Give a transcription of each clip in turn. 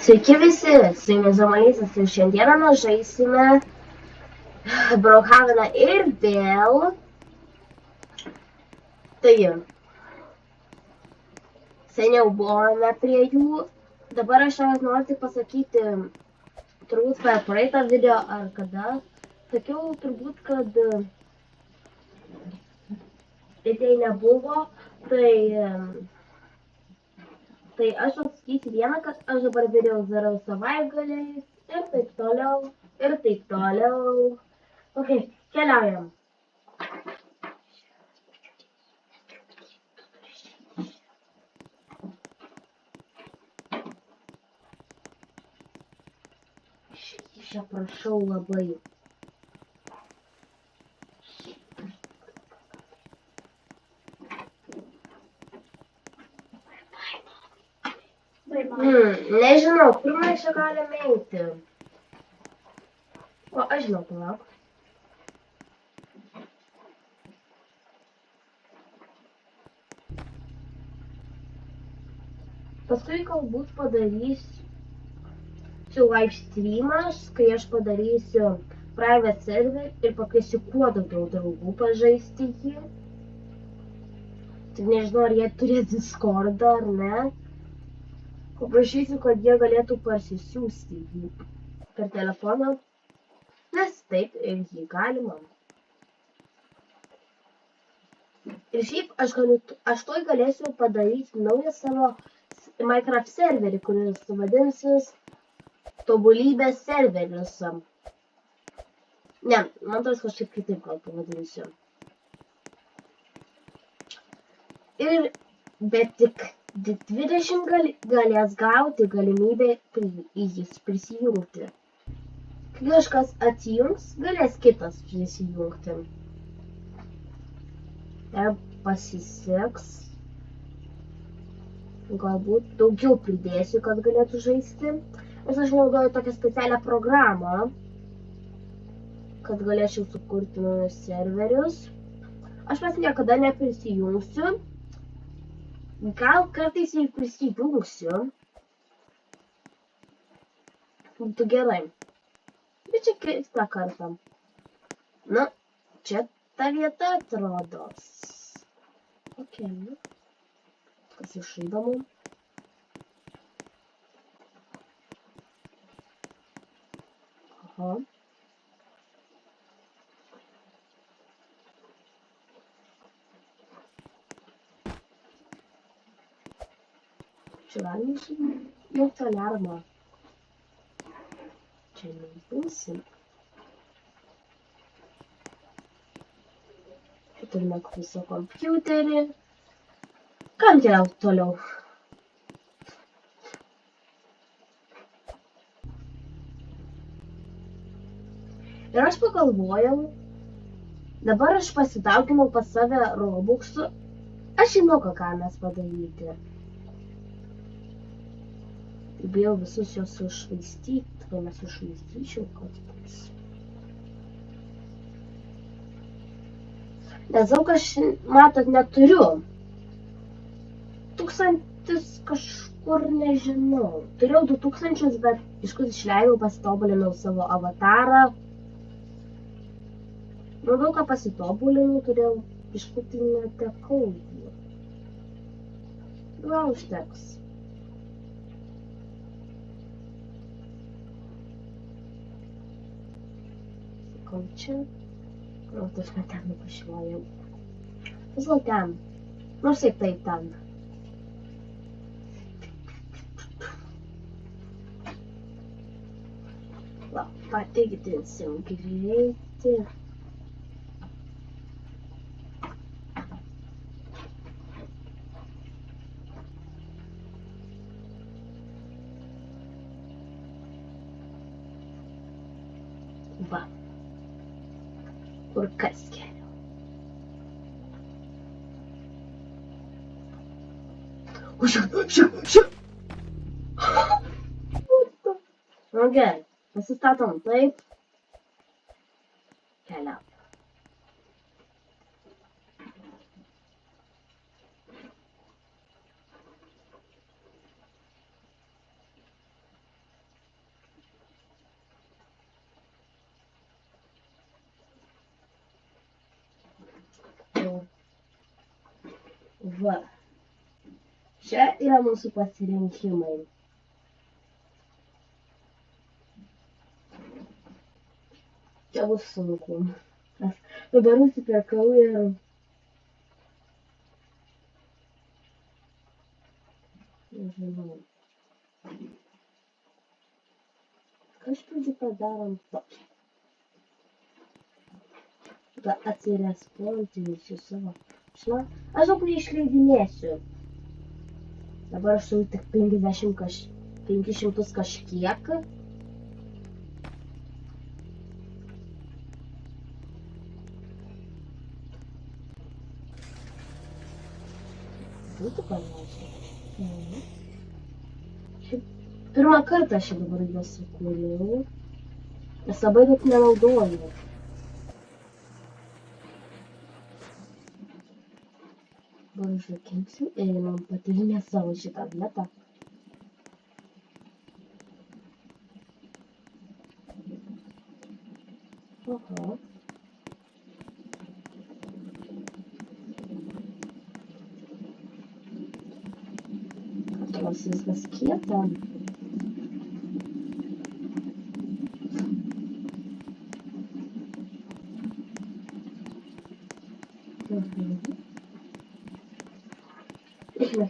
Sveiki visi, su jumis Zamanysis ir šiandieną mes žaisime Brookhaveną ir vėl. Taigi, seniau buvome prie jų, dabar aš noriu tik pasakyti, turbūt per praeitą video ar kada, sakiau turbūt, kad idėjai nebuvo, tai aš atsakysiu vieną, kad aš dabar video darau savaitgaliais ir taip toliau, ir taip toliau. Ok, keliaujam. Čia prašau labai. Nežinau, kur mes čia galime eiti. O, aš žinau, palauk. Paskui galbūt padarysiu live streamas, kai aš padarysiu private server ir pakviesiu kuo daugiau draugų pažaisti jį. Tik nežinau, ar jie turės Discordą ar ne. Paprašysiu, kad jie galėtų parsisiųsti jį per telefoną, nes taip ir jį galima. Ir šiaip aš tuoj galėsiu padaryti naują savo Minecraft serverį, kuris vadinsis Tobulybės serveris. Ne, man tas kažkaip kitaip gal pavadinsiu. Bet tik 20 galės gauti galimybę į jis prisijungti. Kai kažkas atsijungs, galės kitas prisijungti. Ir pasiseks. Galbūt daugiau pridėsiu, kad galėtų žaisti. Nes aš naudoju tokią specialią programą, kad galėčiau sukurti naujus serverius. Aš pats niekada neprisijungsiu. Gal kartais ir prisijungsiu. Būtų gerai. Bet čia kitą kartą. Nu, čia ta vieta atrodo. Ok. Kas iš įdomu. Aha. Čia galima įjungti aliarmą. Čia neįjungsim. Čia turime visą kompiuterį. Kam keliauti toliau? Ir aš pagalvojau, dabar aš pasidauginau pas save Robuxų. Aš žinau, ką mes padaryti. Bijau visus juos iššvaistyti, kai mes iššvaistyčiau kartais. Nes daug aš, matot, neturiu. 1000 kažkur nežinau. Turėjau 2000, bet iškus išleidau, pasitobulinau savo avatarą. Nu, daug ką pasitobulinau, turėjau iškutį netekau jį. Gal užteks. Sakau čia. O, tas man ten nupašiuojau. Vis gal ten. Nors ir taip ten. Va, patikrinsim greitį. Va. Kur kas geriau. Šiup. Nu gerai, pasistatom taip. Keliam. Va. Čia yra mūsų pasirinkimai. Čia bus sunku. Dabar nusipirkau ir... Nežinau. Ką iš pradžių padarom tokį? Atsirespontinsiu savo. Žinau, aš daug neišleidinėsiu. Dabar aš turiu tik 500 kažkiek. Būtų panašiai. Pirmą kartą aš dabar juos sukūriau. Nes labai daug nenaudoju. Dabar užrakinsiu ir man patyrinę savo šitą vietą. Aha. Atrodo viskas kieta.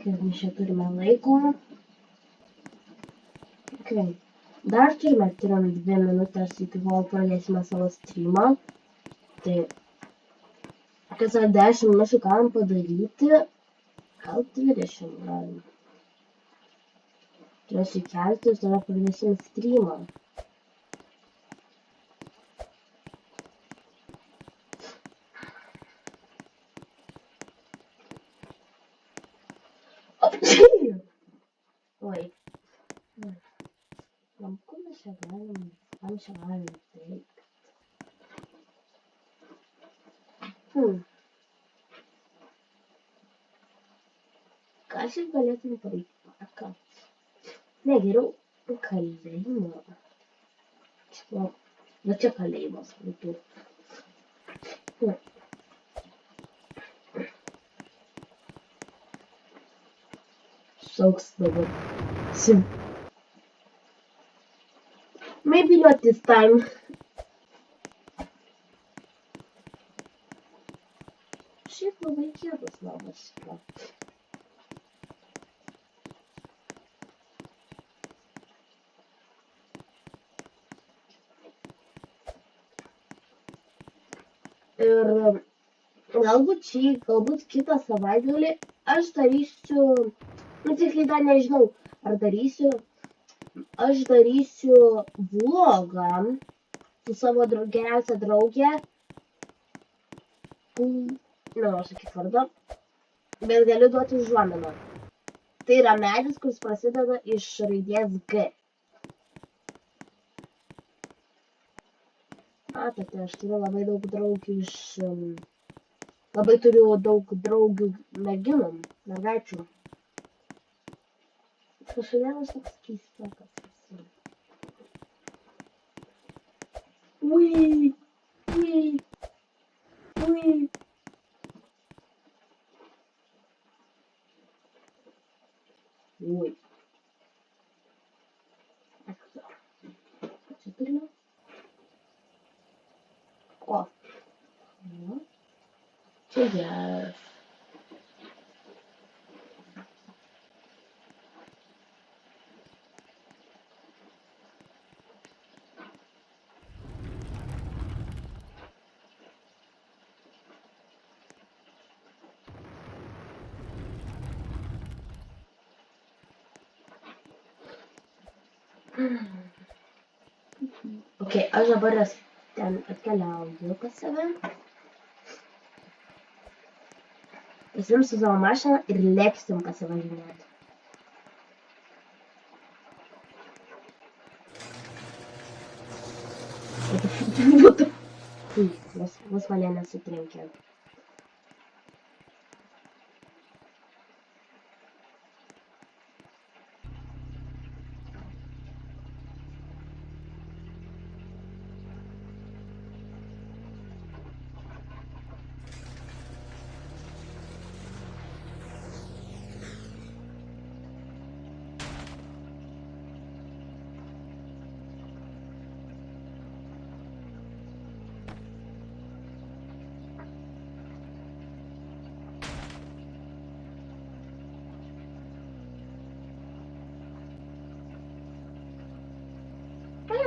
Kiek mes čia turime laiko. Okay. Dar turime 2 minutės iki kol pradėsime savo streamą. Tai kas 10 minučių galim padaryti. Gal 20 galim. Turėsiu kelti ir tada pradėsim streamą. Oi. Kur mes čia galim teikti? Ką šiaip galėtume padaryti parką? Ne, geriau kalėjimą. Va čia kalėjimas būtų. Šauks dabar. Maybe not this time. Šiaip labai kietas namas yra. Ir galbūt kitą savaitgalį aš darysiu, tiksliai dar nežinau, ar darysiu, aš darysiu vlogą su savo geriausia draugė. Nenoriu sakyti vardą, bet galiu duoti užuominą. Tai yra medis, kuris prasideda iš raidės G. Matote, aš turiu labai daug draugių labai turiu daug draugių merginų, mergaičių. Kažkodėl aš toks keistokas esu. Ui. Čia turime? O. Čia geras. Ok, aš dabar ten atkeliauju pas save. Pasiimsiu savo mašiną ir lėksim pasivažinėti. Vos mane nesutrenkė.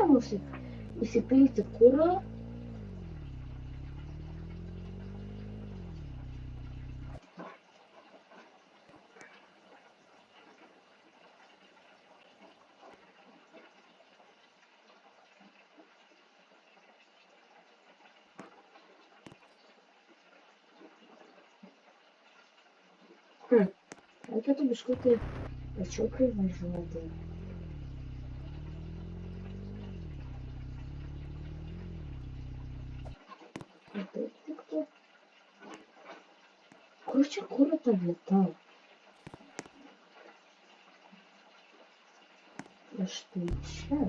galima įsipilti kuro. Reikėtų biškutį pačiau privažiuoti. Taip tiktų. Kur čia kuro ta vieta? Štai čia.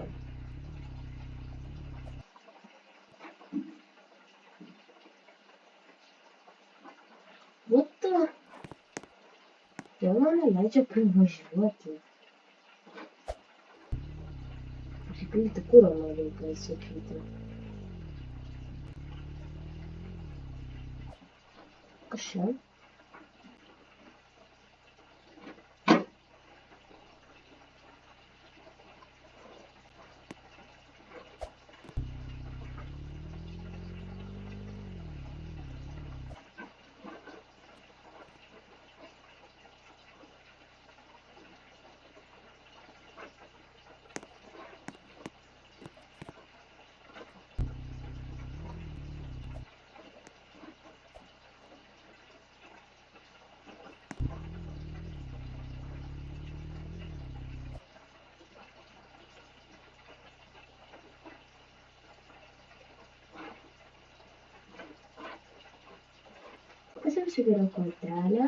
Vat jau man leidžia privažiuoti. Pripilti kuro noriu pasakyti. Kas čia? Pasiimsiu geriau kortelę.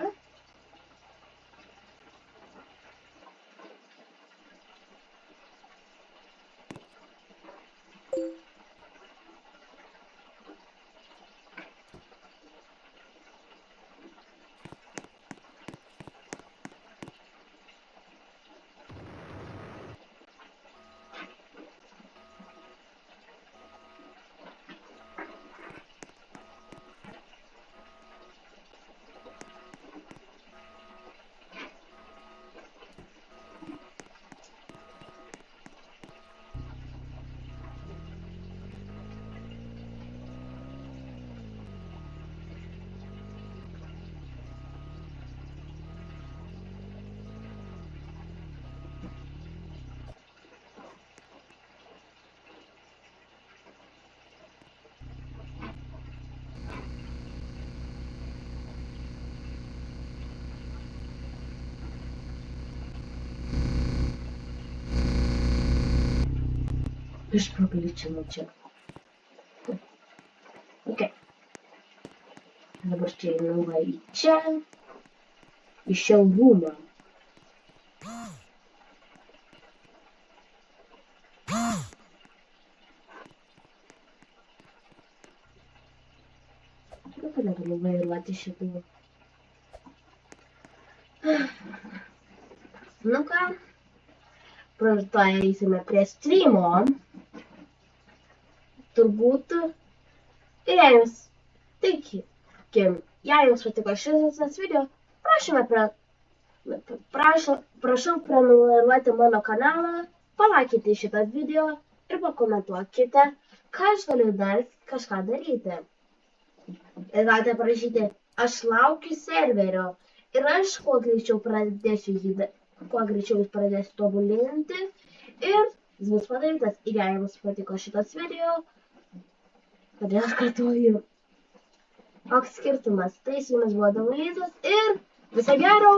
Aš pragličinau čia. Ok. Dabar čia einu va į čia. Į šelbumą. Kaip negaliu vairuoti šitų. Nu ką. Pradžioje eisime prie streamo. Turbūt ir jei jums patiko šis video, prašau prenumeruoti mano kanalą, palaikyti šitą video ir pakomentuokite, ką aš galiu dar kažką daryti. Ir galite parašyti, aš laukiu serverio ir aš kuo greičiau jis pradės tobulinti ir jis bus padarytas. Ir jei jums patiko šitas video, kodėl kartuoju? Koks skirtumas? Tai su jumis buvo Davalysas ir viso gero!